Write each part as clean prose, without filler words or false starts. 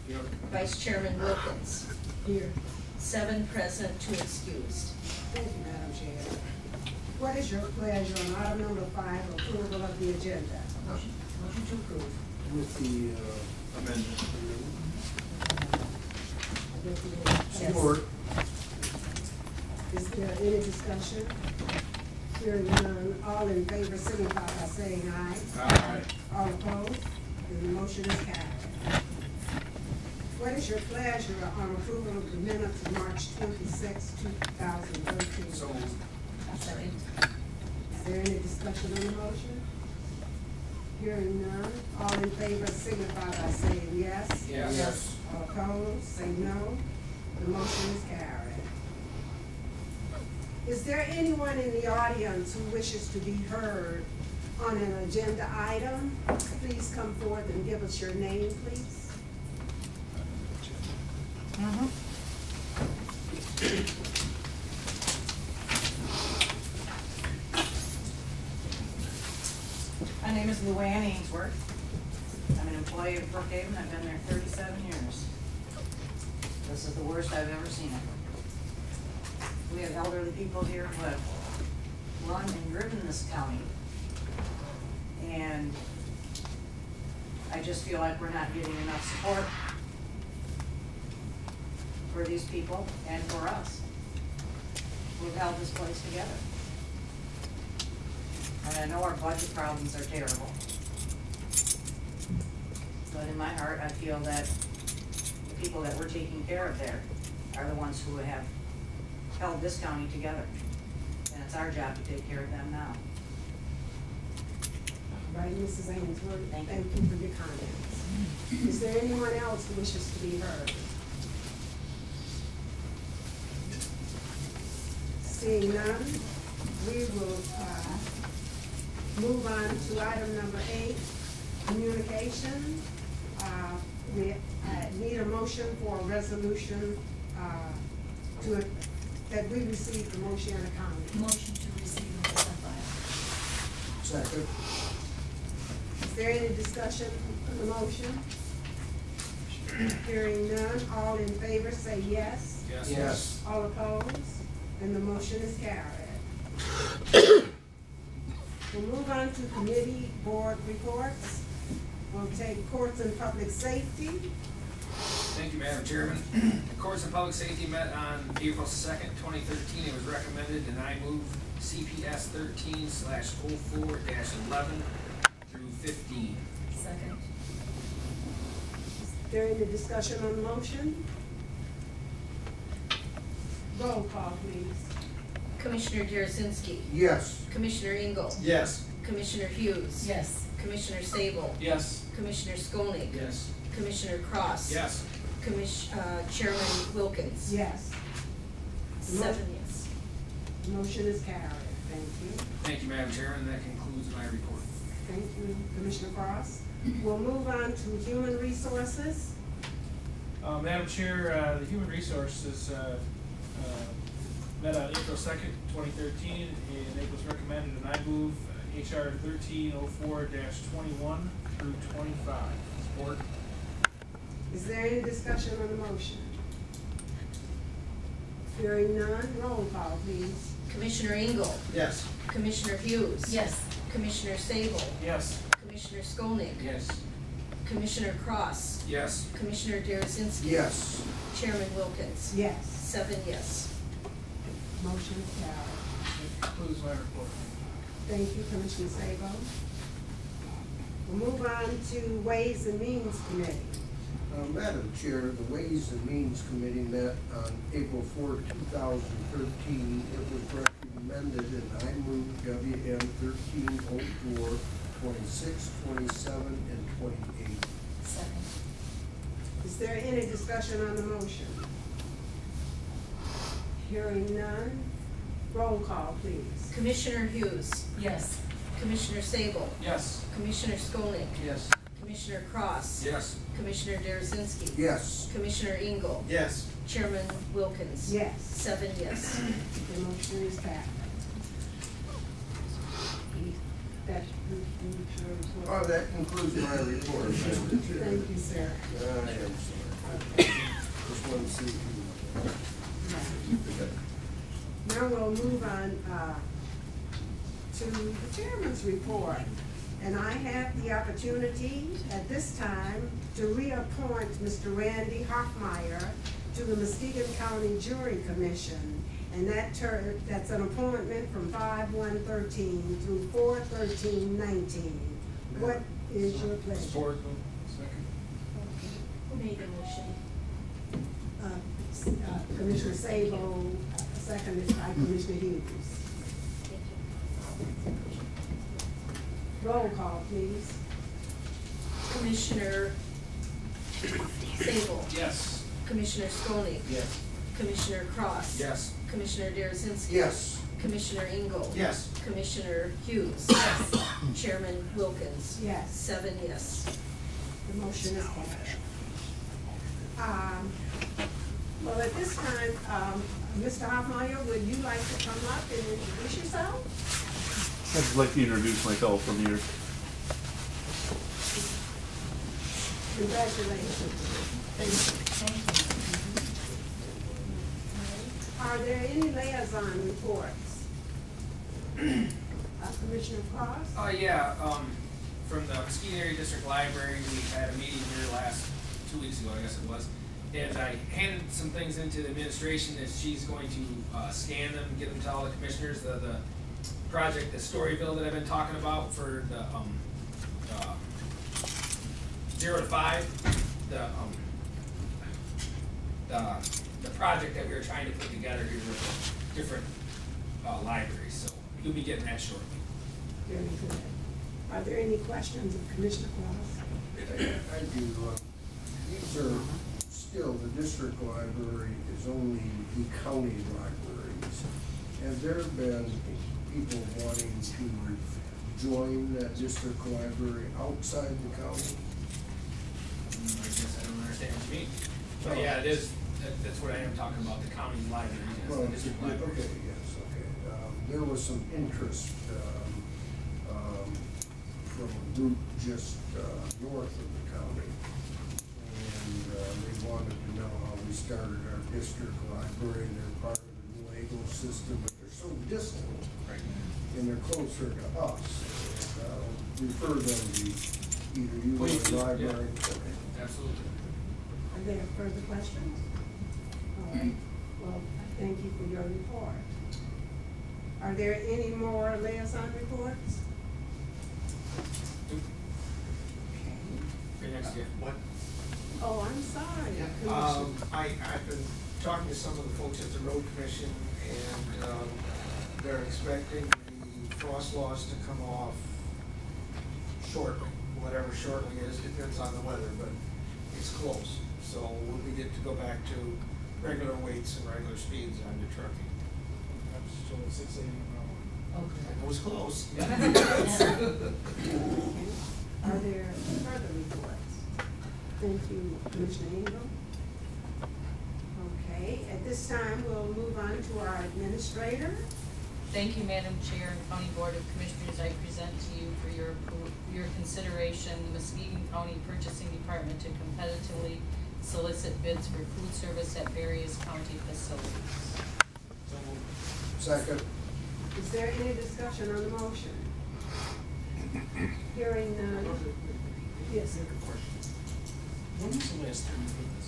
Here. Vice Chairman Wilkins. Here. 7 present, 2 excused. Thank you, Madam Chair. What is your pleasure on item number 5, approval of the agenda? Motion to approve. With the amendment. Yes. Support. Is there any discussion? Hearing none, all in favor signify by saying aye. Aye. All opposed? And the motion is carried. What is your pleasure on approval of the minutes of March 26, 2013? So moved. Second. Is there any discussion on the motion? Hearing none, all in favor signify by saying yes. Yes. All opposed, say no. The motion is carried. Is there anyone in the audience who wishes to be heard on an agenda item? Please come forth and give us your name, please. My name is Luann Ainsworth. I'm an employee of Brookhaven. I've been there 37 years. This is the worst I've ever seen it. We have elderly people here who have run and driven this county. And I just feel like we're not getting enough support for these people and for us. We've held this place together. And I know our budget problems are terrible. But in my heart, I feel that the people that we're taking care of there are the ones who have held this county together. And it's our job to take care of them now. Right, Mrs. Ainsworth, Thank thank you. you for your comments. Is there anyone else who wishes to be heard? Seeing none, we will move on to item number 8, communication. We need a motion for a resolution that we receive from Oceana County. Motion to receive and place on file. Second. Is there any discussion on the motion? Hearing none, all in favor say yes. Yes. Yes. All opposed? And the motion is carried. We'll move on to committee board reports. We'll take courts and public safety. Thank you, Madam Chairman. The Courts and Public Safety met on April 2nd, 2013. It was recommended, and I move CPS 13/04-11 through 15. Second. Is there any discussion on the motion? Roll call, please. Commissioner Derasinski. Yes. Commissioner Engel. Yes. Commissioner Hughes. Yes. Commissioner Sable. Yes. Commissioner Skolnick. Yes. Commissioner Cross. Yes. Chairman Wilkins. Yes. 7 yes. The motion is carried. Thank you. Thank you, Madam Chairman. That concludes my report. Thank you, Commissioner Cross. We'll move on to human resources. Madam Chair, the Human Resources met on April 2nd, 2013, and it was recommended, and I move HR 1304-21 through 25. Support. Is there any discussion on the motion? Hearing none, roll call, please. Commissioner Engel. Yes. Commissioner Hughes. Yes. Commissioner Sable. Yes. Commissioner Skolnick. Yes. Commissioner Cross. Yes. Commissioner Derasinski. Yes. Chairman Wilkins. Yes. 7 yes. Motion is carried. That concludes my report. Thank you, Commissioner Sabo. We'll move on to Ways and Means Committee. Madam Chair, the Ways and Means Committee met on April 4, 2013. It was recommended, and I moved WM 1304, 26, 27, and 28. Second. Is there any discussion on the motion? Hearing none, roll call, please. Commissioner Hughes. Yes. Commissioner Sable. Yes. Commissioner Skolnick. Yes. Commissioner Cross. Yes. Commissioner Derasinski. Yes. Commissioner Engel. Yes. Chairman Wilkins. Yes. 7 yes. The motion is carried. That concludes your report. Oh, that concludes my report. Thank you, sir. I am sorry. now we'll move on, to the chairman's report. And I have the opportunity at this time to reappoint Mr. Randy Hoffmeyer to the Muskegon County Jury Commission. And that's an appointment from 5/1/13 through 4/13/19. What is your pleasure? Support. Second. Who made the motion? Commissioner Sabo, seconded by Commissioner Hughes. Thank Roll call, please. you. Commissioner Sable. Yes. Commissioner Skolnick. Yes. Commissioner Cross. Yes. Commissioner Derasinski. Yes. Commissioner Engel. Yes. Commissioner Hughes. Yes. Chairman Wilkins. Yes. 7 yes. The motion is carried. Well, at this time, Mr. Hoffmeyer, would you like to come up and introduce yourself? I'd just like to introduce myself from here. Congratulations. Are there any liaison reports? Commissioner Cross? Yeah, from the Muskegon Area District Library, we had a meeting here 2 weeks ago, I guess it was. And I handed some things into the administration that she's going to scan them, get them to all the commissioners. The project, the Storyville that I've been talking about for the 0 to 5, the project that we were trying to put together here with different libraries. So you'll be getting that shortly. Very good. Are there any questions of Commissioner Cross? I do. These are still, the district library is only the county libraries. Have there been people wanting to join that district library outside the county? I guess I don't understand what you mean. But yeah, it is, that's what I am talking about, the county library, yes, Well, the district library. okay, yes, okay. There was some interest from a group just north of the county. And they wanted to know how we started our district library. They're part of the new legal system, but they're so distant. Right. And they're closer to us. And I'll refer them to either you or Please, the yeah. library. Absolutely. Are there further questions? All right. Well, thank you for your report. Are there any more liaison reports? Right next to you. What? Oh, I'm sorry. Commissioner. I've been talking to some of the folks at the road commission, and, they're expecting the frost laws to come off shortly. Whatever shortly is, depends on the weather, but it's close. So we'll be good to go back to regular weights and regular speeds on the trucking. I'm just told 680 an hour. It was close. Are there further reports? Thank you, Commissioner Engel. Okay, at this time, we'll move on to our administrator. Thank you, Madam Chair and County Board of Commissioners. I present to you for your consideration the Muskegon County Purchasing Department to competitively solicit bids for food service at various county facilities. Second. Is there any discussion on the motion? Hearing none. Yes. When was the last time you did this?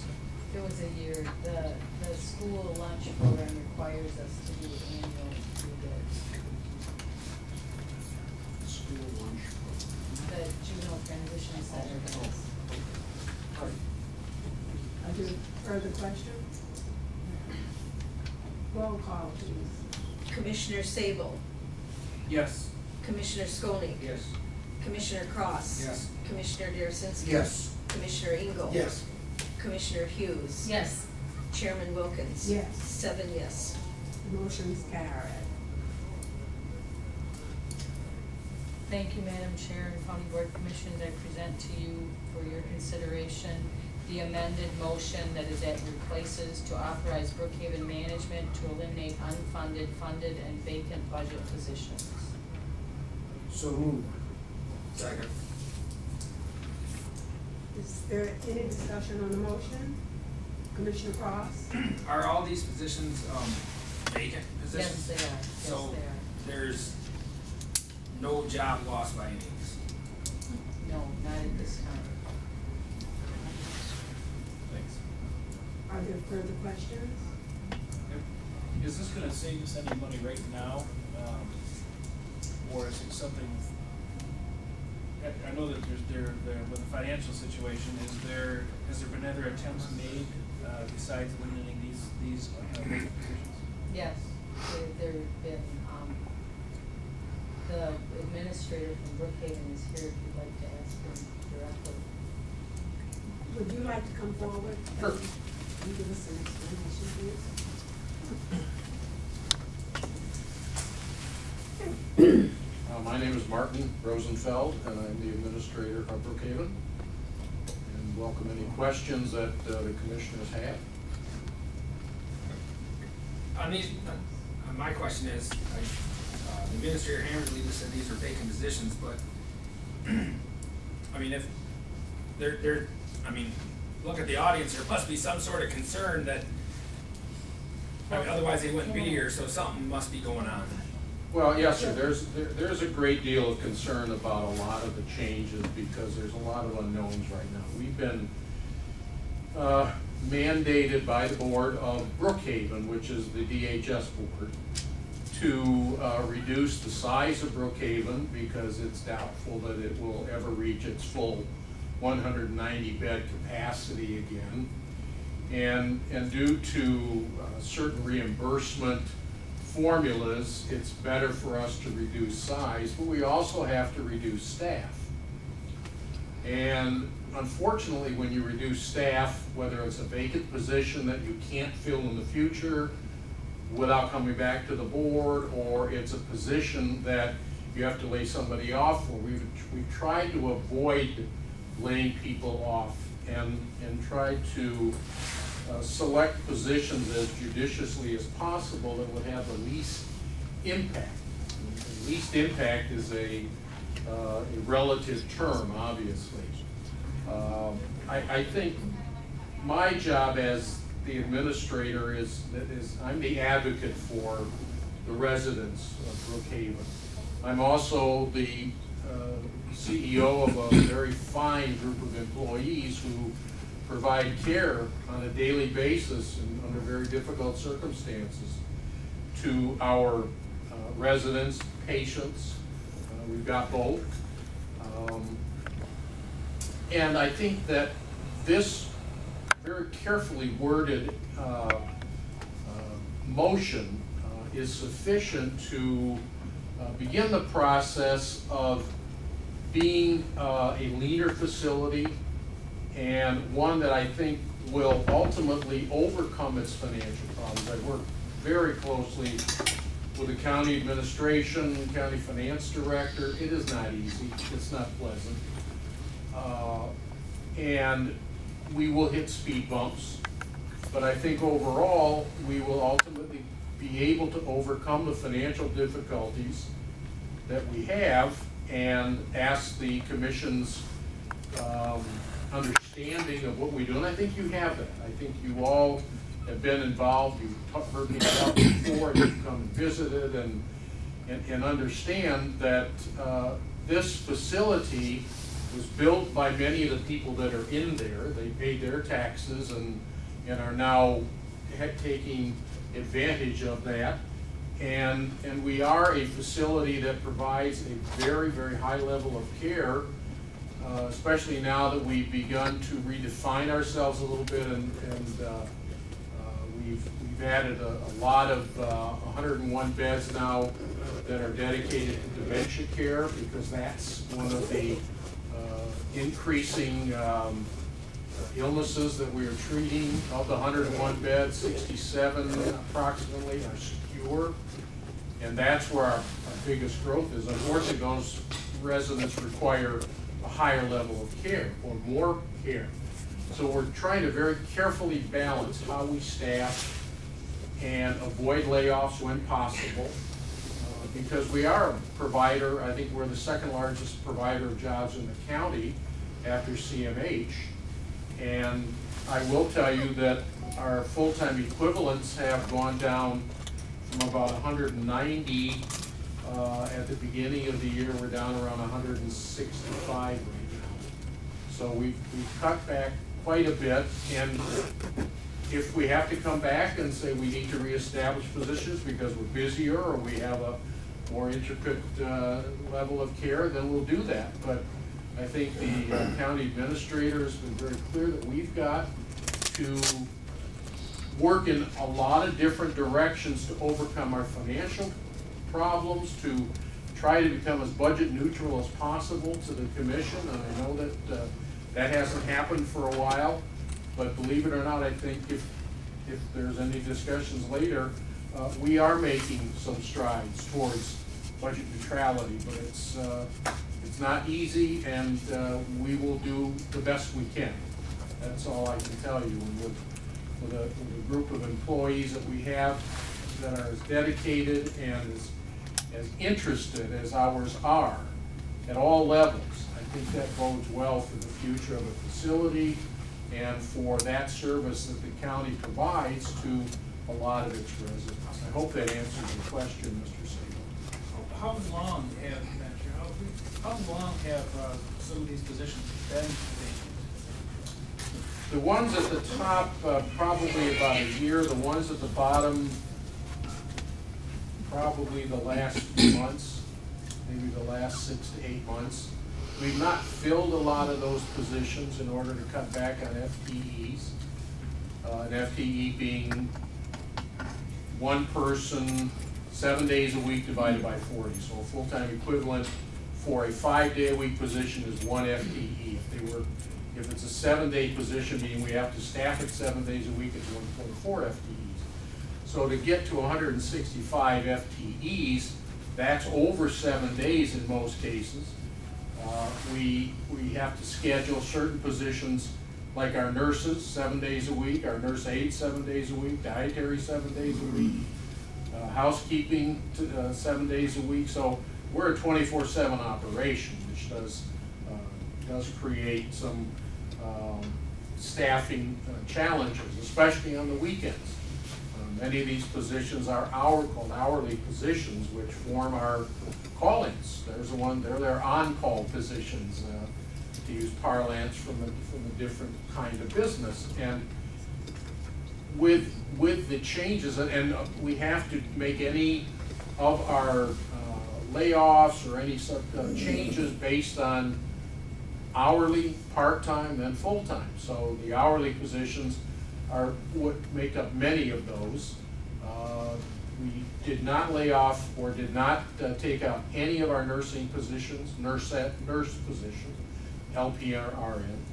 There was a year, the school lunch program requires us to do annual bids. School lunch. The juvenile transition center does. Are there further questions? Roll call, please. Commissioner Sable. Yes. Commissioner Skolnick. Yes. Commissioner Cross. Yes. Commissioner Derasinski. Yes. Commissioner Engel. Yes. Commissioner Hughes. Yes. Chairman Wilkins. Yes. 7 yes. The motion is carried. Thank you, Madam Chair and County Board of Commissioners. I present to you for your consideration the amended motion that is at your places to authorize Brookhaven Management to eliminate unfunded, funded, and vacant budget positions. So moved. Second. Is there any discussion on the motion? Commissioner Cross? Are all these positions, vacant Yes, positions? they are, yes, So they are. there's no job loss by any means. No, not at this time. Thanks. Are there further questions? Is this gonna save us any money right now? Or is it something, I know that with the financial situation, has there been other attempts made, besides eliminating these vacant positions? Yes, there have been, the administrator from Brookhaven is here if you'd like to ask him directly. Would you like to come forward? Sure. And give us an explanation, please? My name is Martin Rosenfeld, and I'm the administrator of Brookhaven. And welcome any questions that the commissioners have. On these, my question is, the administrator Hammersley just said these are vacant positions, but, I mean, if I mean, look at the audience, there must be some sort of concern that, I mean, otherwise they wouldn't be here, so something must be going on. Well, yes, sir, there's a great deal of concern about a lot of the changes because there's a lot of unknowns right now. We've been mandated by the board of Brookhaven, which is the DHS board, to reduce the size of Brookhaven because it's doubtful that it will ever reach its full 190 bed capacity again. And due to certain reimbursement formulas, it's better for us to reduce size, but we also have to reduce staff. And unfortunately, when you reduce staff, whether it's a vacant position that you can't fill in the future without coming back to the board, or it's a position that you have to lay somebody off for, we've tried to avoid laying people off and try to select positions as judiciously as possible that would have the least impact. The least impact is a relative term, obviously. I think my job as the administrator is I'm the advocate for the residents of Brookhaven. I'm also the CEO of a very fine group of employees who provide care on a daily basis and under very difficult circumstances to our residents, patients. We've got both. And I think that this very carefully worded motion is sufficient to begin the process of being a leaner facility and one that I think will ultimately overcome its financial problems. I work very closely with the county administration, county finance director. It is not easy, it's not pleasant. And we will hit speed bumps, but I think overall we will ultimately be able to overcome the financial difficulties that we have and ask the commission's understanding of what we do. And I think you have that. I think you all have been involved. You've heard me talk before, you've come and visited and understand that this facility was built by many of the people that are in there. They paid their taxes and are now taking advantage of that. And we are a facility that provides a very, very high level of care, especially now that we've begun to redefine ourselves a little bit, and we've added a lot of 101 beds now that are dedicated to dementia care, because that's one of the increasing illnesses that we are treating. Of the 101 beds, 67 approximately are secure, and that's where our biggest growth is. Unfortunately, those residents require a higher level of care or more care. So we're trying to very carefully balance how we staff and avoid layoffs when possible, because we are a provider. I think we're the second largest provider of jobs in the county after CMH. And I will tell you that our full-time equivalents have gone down from about 190 at the beginning of the year. We're down around 165 right now. So we've cut back quite a bit, and if we have to come back and say we need to reestablish positions because we're busier or we have a more intricate level of care, then we'll do that. But I think the county administrator has been very clear that we've got to work in a lot of different directions to overcome our financial problems, to try to become as budget neutral as possible to the commission. And I know that that hasn't happened for a while, but believe it or not, I think if there's any discussions later, we are making some strides towards budget neutrality, but it's not easy, and we will do the best we can. That's all I can tell you. And with a group of employees that we have that are as dedicated and as interested as ours are at all levels, I think that bodes well for the future of the facility and for that service that the county provides to a lot of its residents. I hope that answers your question, Mr. Sagal. How long have some of these positions been vacant? The ones at the top, probably about a year. The ones at the bottom, probably the last few months, maybe the last 6 to 8 months. We've not filled a lot of those positions in order to cut back on FTEs. An FTE being one person, 7 days a week divided by 40. So a full-time equivalent for a 5-day-a-week position is one FTE. If it's a 7-day position, meaning we have to staff it 7 days a week, it's 1.4 FTEs. So to get to 165 FTEs, that's over 7 days in most cases. We have to schedule certain positions like our nurses 7 days a week, our nurse aides 7 days a week, dietary 7 days a week, housekeeping 7 days a week. So we're a 24/7 operation, which does create some staffing challenges, especially on the weekends. Many of these positions are called hourly positions, which form our call-ins. They're their on-call positions, to use parlance from a different kind of business. And with the changes, and we have to make any of our layoffs or any such changes based on hourly, part-time, and full-time. So the hourly positions are what make up many of those. We did not lay off or did not take out any of our nursing positions, nurse positions, LPN, RN.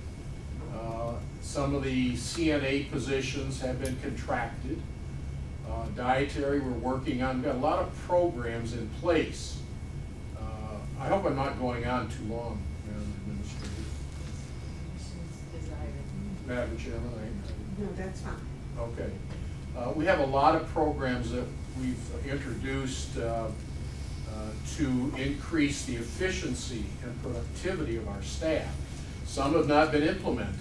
Some of the CNA positions have been contracted. Dietary, we're working on. We've got a lot of programs in place. I hope I'm not going on too long, Madam Administrator. Madam Chairman, No, that's fine. okay. We have a lot of programs that we've introduced to increase the efficiency and productivity of our staff. Some have not been implemented.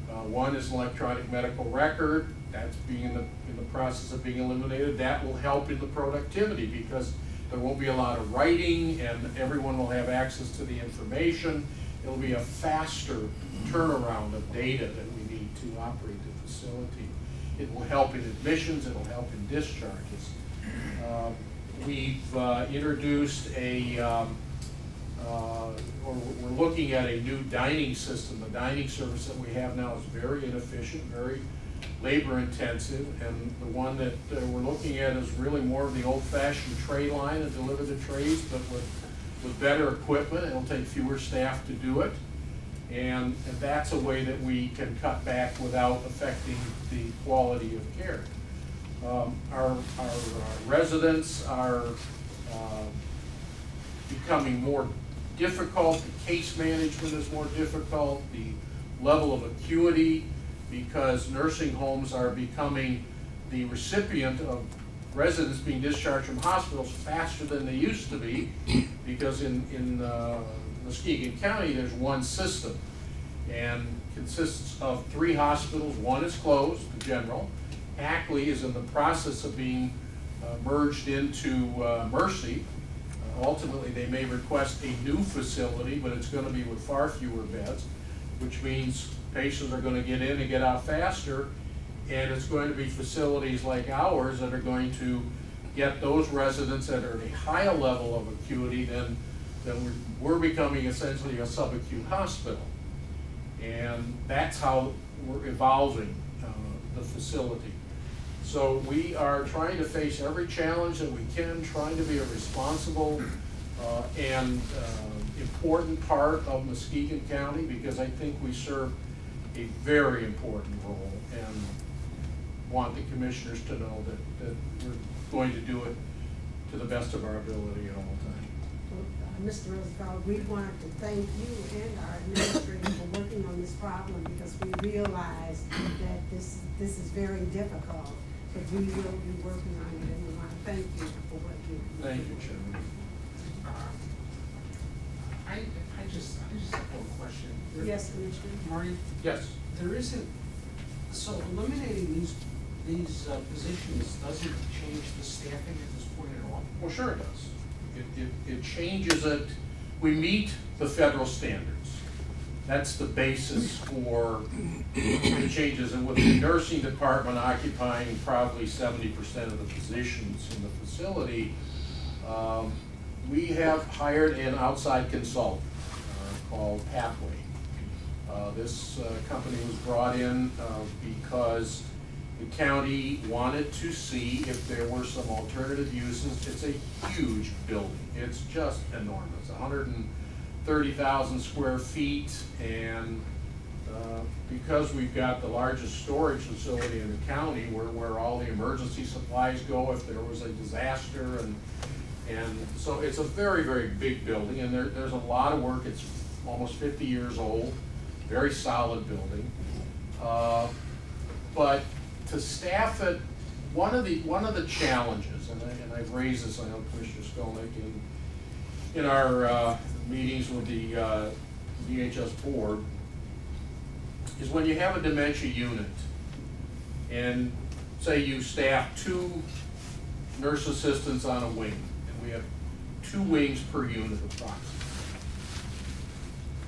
One is electronic medical record. That's being in the process of being eliminated. That will help in the productivity because there won't be a lot of writing and everyone will have access to the information. It'll be a faster turnaround of data that we need to operate the facility. It will help in admissions, it'll help in discharges. We've introduced or we're looking at a new dining system. The dining service that we have now is very inefficient, very labor intensive, and the one that we're looking at is really more of the old-fashioned tray line and deliver the trays, but with better equipment. It'll take fewer staff to do it, and that's a way that we can cut back without affecting the quality of care. Our residents are becoming more difficult. The case management is more difficult. The level of acuity, because nursing homes are becoming the recipient of residents being discharged from hospitals faster than they used to be, because in Muskegon County there's one system and consists of 3 hospitals. One is closed, the general. Ackley is in the process of being merged into Mercy. Ultimately, they may request a new facility, but it's going to be with far fewer beds, which means patients are going to get in and get out faster, and it's going to be facilities like ours that are going to get those residents that are at a higher level of acuity than we're becoming essentially a subacute hospital. And that's how we're evolving the facility. So we are trying to face every challenge that we can, trying to be a responsible and important part of Muskegon County, because I think we serve a very important role, and want the commissioners to know that we're going to do it to the best of our ability at all times. Mr. Roosevelt, we wanted to thank you and our administrator for working on this problem, because we realize that this is very difficult, but we will be working on it, and we want to thank you for what you do. Thank you, Chairman. I just have a question. Yes, Commissioner. Marty, Yes. there isn't, so eliminating these positions doesn't change the staffing at this point at all? Well, sure it does. It changes it. We meet the federal standards. That's the basis for the changes. And with the nursing department occupying probably 70% of the positions in the facility, we have hired an outside consultant called Pathway. This company was brought in because the county wanted to see if there were some alternative uses. It's a huge building. It's just enormous, 130,000 square feet, and because we've got the largest storage facility in the county where all the emergency supplies go if there was a disaster, and so it's a very, very big building, and there's a lot of work. It's almost 50 years old, very solid building. But to staff it, one of the challenges, and I've raised this, I know Commissioner Skolnick, in our meetings with the DHS board, is when you have a dementia unit, and say you staff 2 nurse assistants on a wing, and we have 2 wings per unit approximately.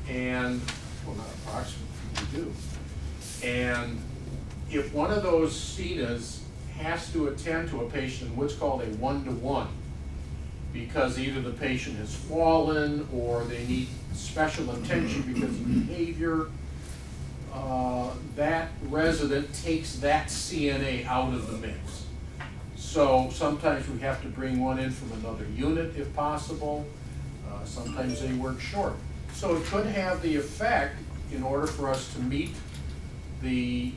And, well, not approximately, we do. And if one of those CNAs has to attend to a patient in what's called a 1-to-1, because either the patient has fallen or they need special attention because of behavior, that resident takes that CNA out of the mix. So sometimes we have to bring one in from another unit if possible. Sometimes they work short. So it could have the effect, in order for us to meet the